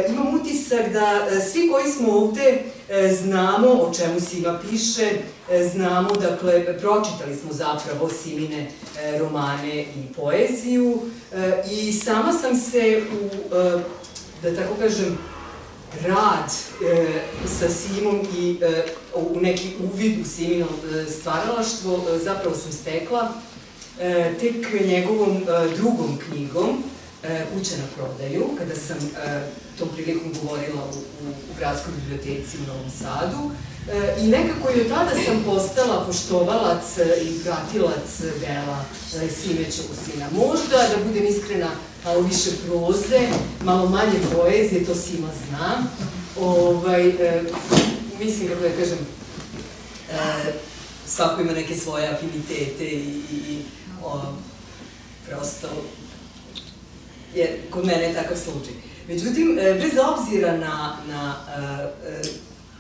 imam utisak da svi koji smo ovde znamo o čemu Sima piše, znamo, dakle, pročitali smo zapravo Simine romane i poeziju i sama sam se da tako kažem, rad sa Simom i u neki uvid u Simino stvaralaštvo zapravo sam stekla tek njegovom drugom knjigom Kuća na prodaju, kada sam tom prilikom govorila u Gradskoj biblioteci u Novom Sadu i nekako i od tada sam postala poštovalac i pratilac dela Sime Ćosina. Možda, da budem iskrena, malo više proze, malo manje poezije, to Sima zna. Mislim, kako da kažem, svako ima neke svoje afinitete i prosto, jer kod mene je takav slučaj. Međutim, bez obzira na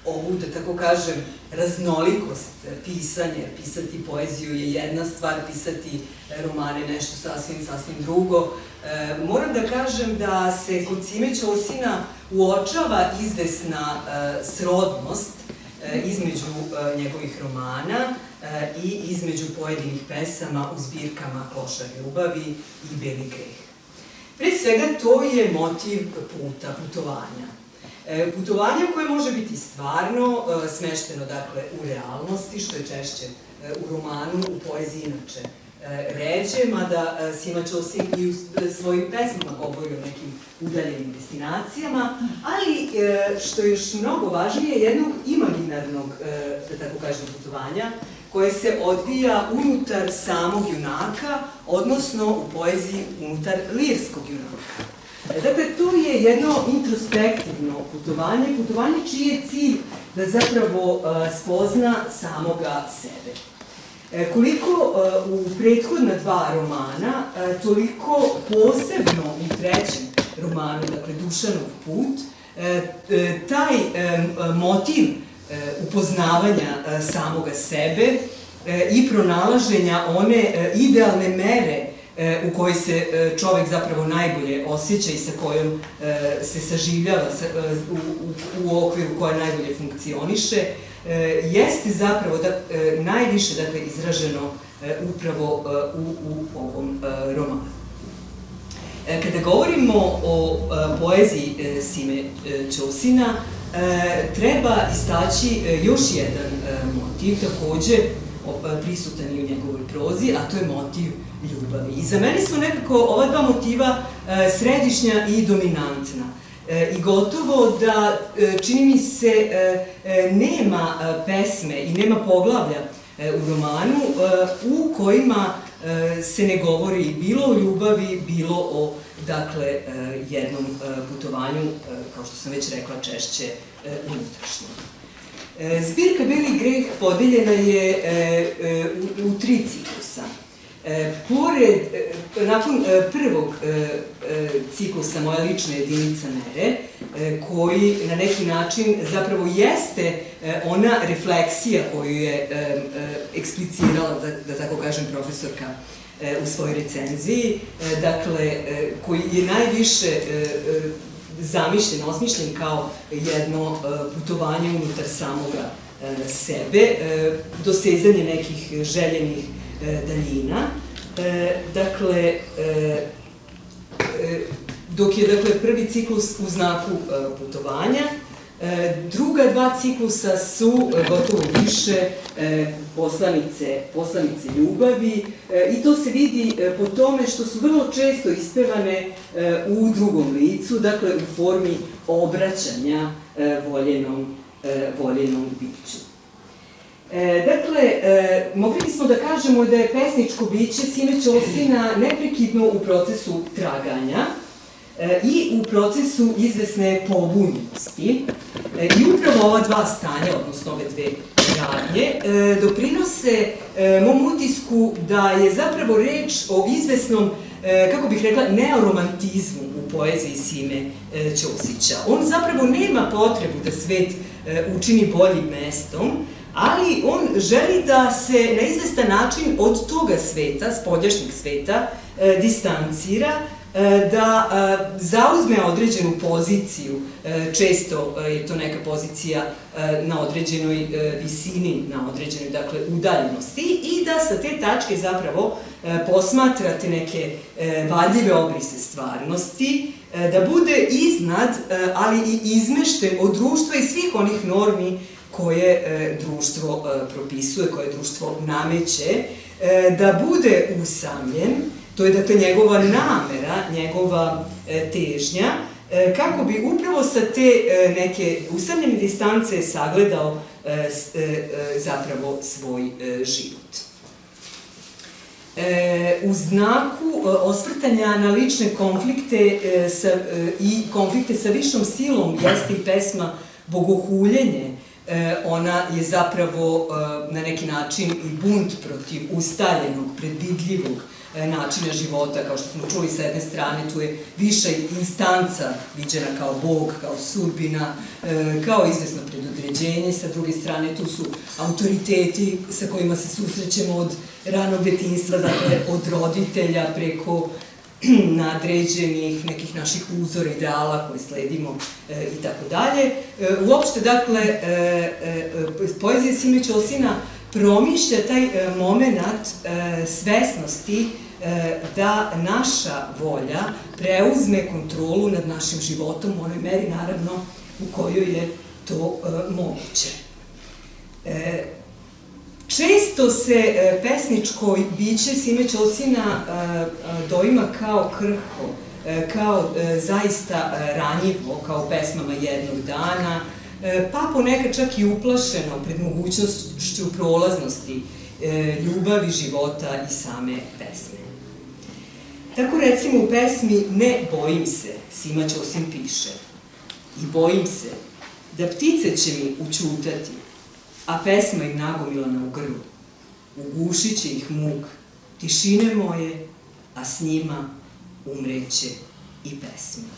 ovu, da tako kažem, raznolikost pisanja, pisati poeziju je jedna stvar, pisati romane nešto sasvim drugo, moram da kažem da se kod Sime Ćosina uočava izvesna srodnost između njegovih romana i između pojedinih pesama u zbirkama Klošar ljubavi i Beli greh. Pre svega, to je motiv puta, putovanja. Putovanja koje može biti stvarno, smešteno, dakle, u realnosti, što je češće u romanu, u poeziji inače ređe, mada Sima Ćosin i u svojim pesmama govori o nekim udaljenim destinacijama, ali, što je još mnogo važnije, jednog imaginarnog, da tako kažem, putovanja, koje se odvija unutar samog junaka, odnosno u poeziji unutar lirskog junaka. Dakle, to je jedno introspektivno putovanje, putovanje čiji je cilj da zapravo spozna samoga sebe. Koliko u prethodna dva romana, toliko posebno u trećem romanu, dakle Dušanov put, taj motiv upoznavanja samoga sebe i pronalaženja one idealne mere u kojoj se čovek zapravo najbolje osjeća i sa kojom se saživljava u okviru koja najbolje funkcioniše, jeste zapravo najviše izraženo upravo u ovom romanu. Kada govorimo o poeziji Sime Ćosina, treba istaći još jedan motiv, takođe prisutan i u njegovoj prozi, a to je motiv ljubavi. I za mene su nekako ova dva motiva središnja i dominantna. I gotovo da, čini mi se, nema pesme i nema poglavlja u romanu u kojima se ne govori bilo o ljubavi, bilo o, dakle, jednom putovanju, kao što sam već rekla, češće unutrašnjem. Zbirka Beli greh podeljena je u tri ciklusa. Nakon prvog ciklusa Moja lična jedinica mere, koji na neki način zapravo jeste ona refleksija koju je eksplicirala, da tako kažem, profesorka u svojoj recenziji, dakle, koji je najviše zamišljen, osmišljen kao jedno putovanje unutar samoga sebe, dosezanje nekih željenih daljina. Dakle, dok je prvi ciklus u znaku putovanja, druga dva ciklusa su gotovo više poslanice ljubavi i to se vidi po tome što su vrlo često ispevane u drugom licu, dakle u formi obraćanja voljenom biću. Dakle, mogli bismo da kažemo da je pesničko biće Sime Ćosina neprekidno u procesu traganja i u procesu izvesne pobunjenosti. I upravo ova dva stanja, odnosno ove dve radnje, doprinose mom utisku da je zapravo reč o izvesnom, kako bih rekla, neoromantizmu u poeziji Sime Ćosića. On zapravo nema potrebu da svet učini boljim mestom, ali on želi da se na izvestan način od toga sveta, spoljašnjeg sveta, distancira da zauzme određenu poziciju, često je to neka pozicija na određenoj visini, na određenoj, dakle, udaljenosti, i da sa te tačke zapravo posmatrate neke valjive obrise stvarnosti, da bude iznad, ali i izmešten od društva i svih onih normi koje društvo propisuje, koje društvo nameće, da bude usamljen, to je dakle njegova namera, njegova težnja, kako bi upravo sa te neke usamljene distance sagledao zapravo svoj život. U znaku osvrtanja na lične konflikte i konflikte sa višom silom jeste i pesma Bogohuljenje. Ona je zapravo na neki način i bunt protiv ustaljenog, predvidljivog načina života. Kao što smo čuli, sa jedne strane tu je viša instanca viđena kao Bog, kao sudbina, kao izvesno predodređenje, sa druge strane tu su autoriteti sa kojima se susrećemo od ranog detinjstva, dakle od roditelja preko nadređenih nekih naših uzora, ideala koje sledimo i tako dalje. Uopšte, dakle, poezija Sime Ćosina promišlja taj moment svesnosti da naša volja preuzme kontrolu nad našim životom u onoj meri, naravno, u kojoj je to moguće. Često se pesničko biće Sime Ćosina doima kao krhko, kao zaista ranjivo, kao pesmama jednog dana, pa ponekad čak i uplašeno pred mogućnošću prolaznosti ljubavi, života i same pesme. Tako recimo u pesmi Ne bojim se, Sima Ćosin piše: I bojim se da ptice će mi učutati, a pesma im nagomilana u grlu. Ugušit će ih muk, tišine moje, a s njima umreće i pesma.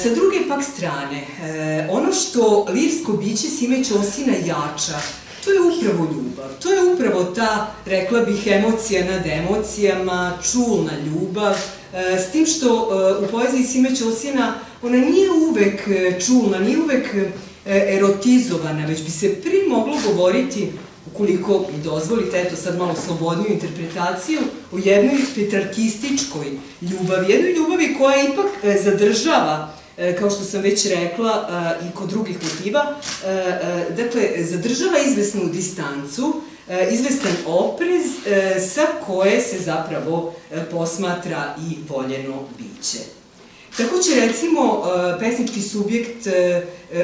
Sa druge pak strane, ono što lirsko biće Sime Ćosina jača, to je upravo ljubav. To je upravo ta, rekla bih, emocija nad emocijama, čulna ljubav, s tim što u poeziji Sime Ćosina ona nije uvek čulna, nije uvek erotizovana, već bi se prije moglo govoriti, ukoliko mi dozvolite, eto sad malo slobodniju interpretaciju, o jednoj petrarkističkoj ljubavi, jednoj ljubavi koja ipak zadržava, kao što sam već rekla, i kod drugih motiva, dakle, zadržava izvesnu distancu, izvestan oprez sa koje se zapravo posmatra i voljeno biće. Tako će, recimo, pesnički subjekt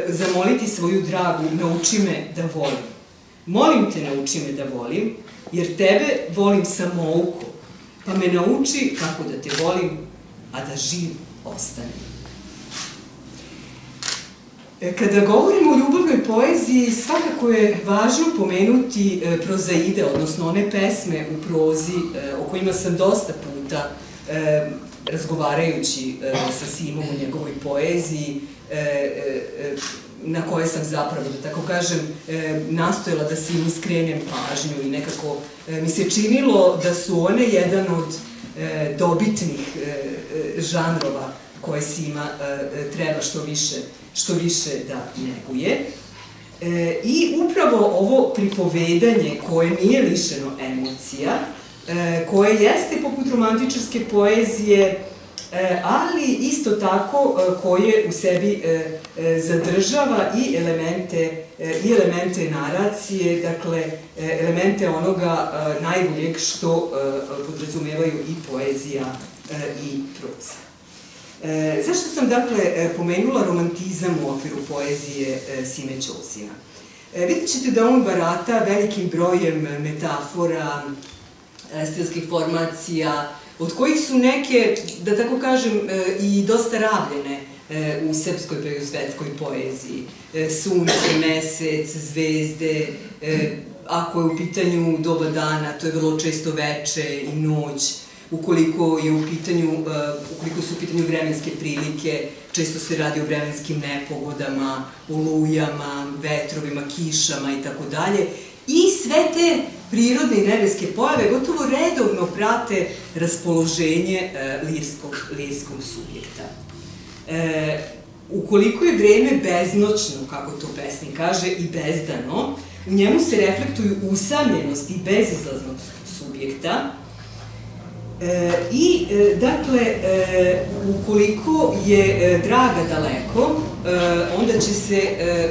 zamoliti svoju dragu: nauči me da volim. Molim te, nauči me da volim, jer tebe volim samouko, pa me nauči kako da te volim, a da živ ostanem. Kada govorimo o ljubavnoj poeziji, svakako je važno pomenuti prozaide, odnosno one pesme u prozi o kojima sam dosta puta, razgovarajući sa Simom o njegovoj poeziji, na koje sam zapravo, da tako kažem, nastojala da Simu skrenem pažnju i nekako mi se činilo da su one jedan od dobitnih žanrova koje Sima treba što više da neguje. I upravo ovo pripovedanje koje nije lišeno emocija, koje jeste poput romantičarske poezije, ali isto tako koje u sebi zadržava i elemente naracije, dakle, elemente onoga najboljeg što podrazumevaju i poezija i proza. Zašto sam, dakle, pomenula romantizam u okviru poezije Sime Ćosina? Vidjet ćete da on barata velikim brojem metafora, stilskih formacija, od kojih su neke, da tako kažem, i dosta rabljene u srpskoj pa i u svetskoj poeziji. Sunce, mesec, zvezde, ako je u pitanju doba dana, to je vrlo često veče i noć. Ukoliko su u pitanju vremenske prilike, često se radi o vremenskim nepogodama, olujama, vetrovima, kišama i tako dalje. I sve te prirodne i nebeske pojave gotovo redovno prate raspoloženje lirskog subjekta. Ukoliko je vreme beznoćno, kako to pesnik kaže, i bezdano, u njemu se reflektuju usamljenost i bezizlaznost subjekta. I, dakle, ukoliko je draga daleko,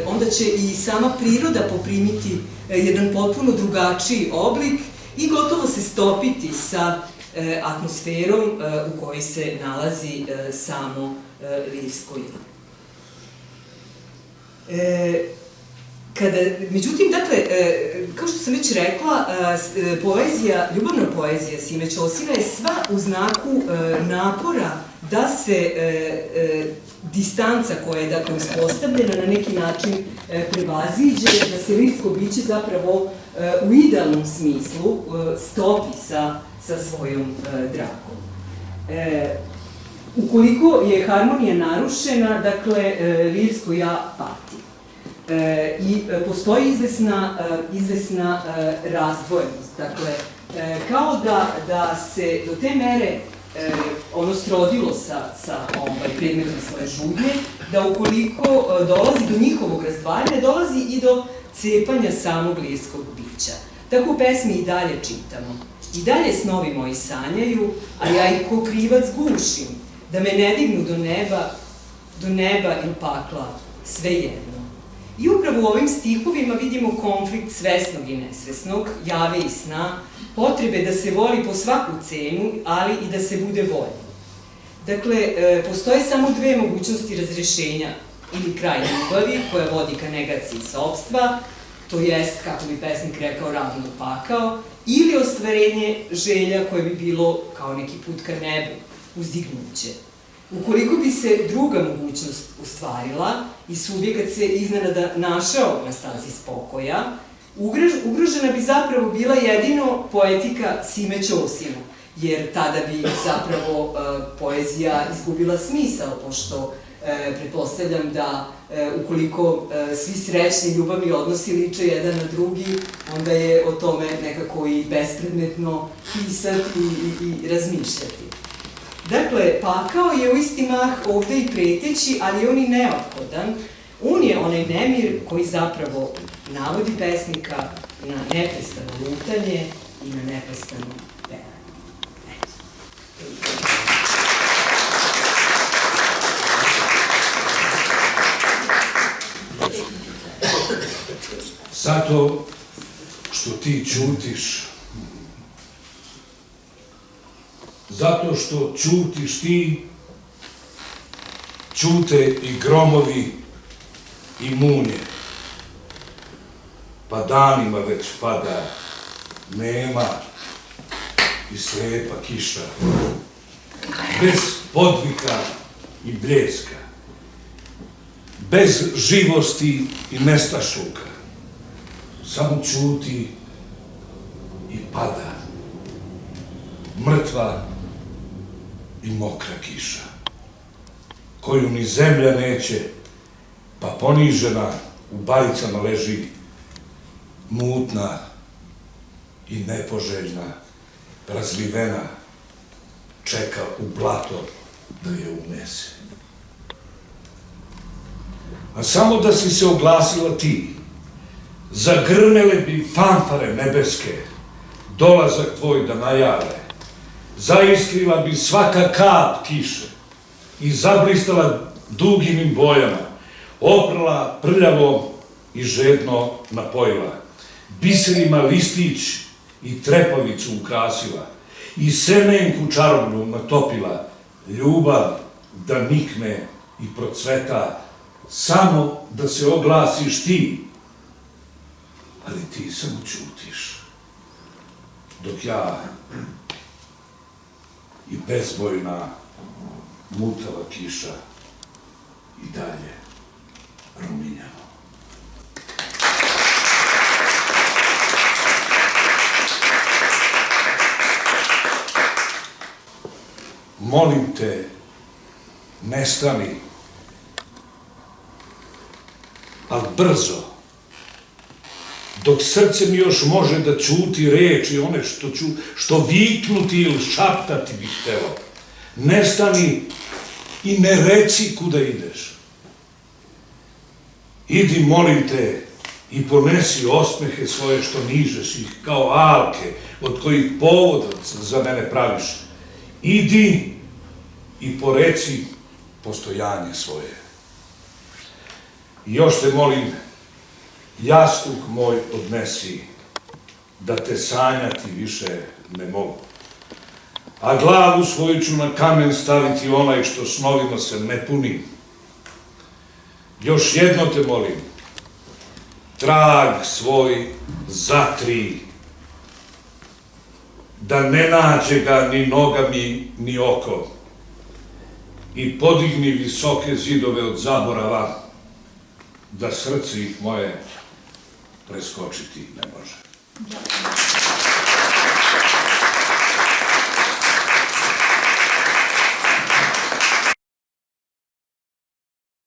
onda će i sama priroda poprimiti jedan potpuno drugačiji oblik i gotovo se stopiti sa atmosferom u kojoj se nalazi samo lirsko ime. Međutim, dakle, kao što sam već rekla, ljubavna poezija Sime Ćosina je sva u znaku napora da se distanca koja je, dakle, uspostavljena na neki način prevaziđe, da se lirsko biće zapravo u idealnom smislu stopi sa svojom dragom. Ukoliko je harmonija narušena, dakle, lirsko ja pati. I postoji izvesna razdvojenost. Dakle, kao da se do te mere ono srodilo sa predmetom svoje žudnje, da ukoliko dolazi do njihovog razdvajanja, dolazi i do cepanja samog lirskog bića. Tako u pesmi i dalje čitamo. I dalje snovi moji sanjaju, a ja ih ko krivac gušim, da me ne dignu do neba ili pakla, sve jedno. I upravo u ovim stihovima vidimo konflikt svesnog i nesvesnog, jave i sna, potrebe da se voli po svaku cenu, ali i da se bude voljno. Dakle, postoje samo dve mogućnosti razrešenja, ili kraj ljubavi, koja vodi ka negaciji sopstva, to jest, kako bi pesnik rekao, ravno pakao, ili ostvarenje želja koje bi bilo kao neki put ka nebu, uzdignuće. Ukoliko bi se druga mogućnost ostvarila i subjekat se iznenada našao na stazi spokoja, ugrožena bi zapravo bila jedino poetika Sime Ćosina, jer tada bi zapravo poezija izgubila smisao, pošto pretpostavljam da ukoliko svi srećni ljubavni odnosi liče jedan na drugi, onda je o tome nekako i bespredmetno pisati i razmišljati. Dakle, pakao je u isti mah ovde i preteći, ali on i neophodan. On je onaj nemir koji zapravo navodi pesnika na neprestano lutanje i na neprestano pevanje. Zato što ti ćutiš, zato što ćutiš ti, ćute i gromovi i munje. Pa danima već pada nema i slepa kiša, bez podvika i bljeska, bez živosti i nestašluka, samo ćuti i pada, mrtva i mokra kiša, koju ni zemlja neće, pa ponižena u bajicama leži, mutna i nepoželjna, razlivena, čeka u blato da je unese. A samo da si se oglasila ti, zagrmele bi fanfare nebeske, dolazak tvoj da najave, zaiskrila bi svaka kap kiše i zablistala dugim bojama, oprala prljavo i žedno napojila, biserima listić i trepavicu ukrasila i semenku čarobnu natopila, ljubav da nikne i procveta, samo da se oglasiš ti, ali ti samo ćutiš, dok ja i bezbojna mutava kiša i dalje ruminjamo. Molim te, nestani, ali brzo, dok srce mi još može da ćuti reči, one što viknuti ili šaptati bih hteo. Nestani i ne reci kuda ideš. Idi, molim te, i ponesi osmehe svoje što nižeš ih kao alke, od kojih povod za mene praviš. Idi i poreci postojanje svoje. I još te molim, jastuk moj odnesi, da te sanjati više ne mogu. A glavu svoju ću na kamen staviti onaj što snovima se ne puni. Još jedno te molim, trag svoj zatri, da ne nađe ga ni noga mi, ni oko, i podigni visoke zidove od zaborava, da srce ih moje preskočiti ne može.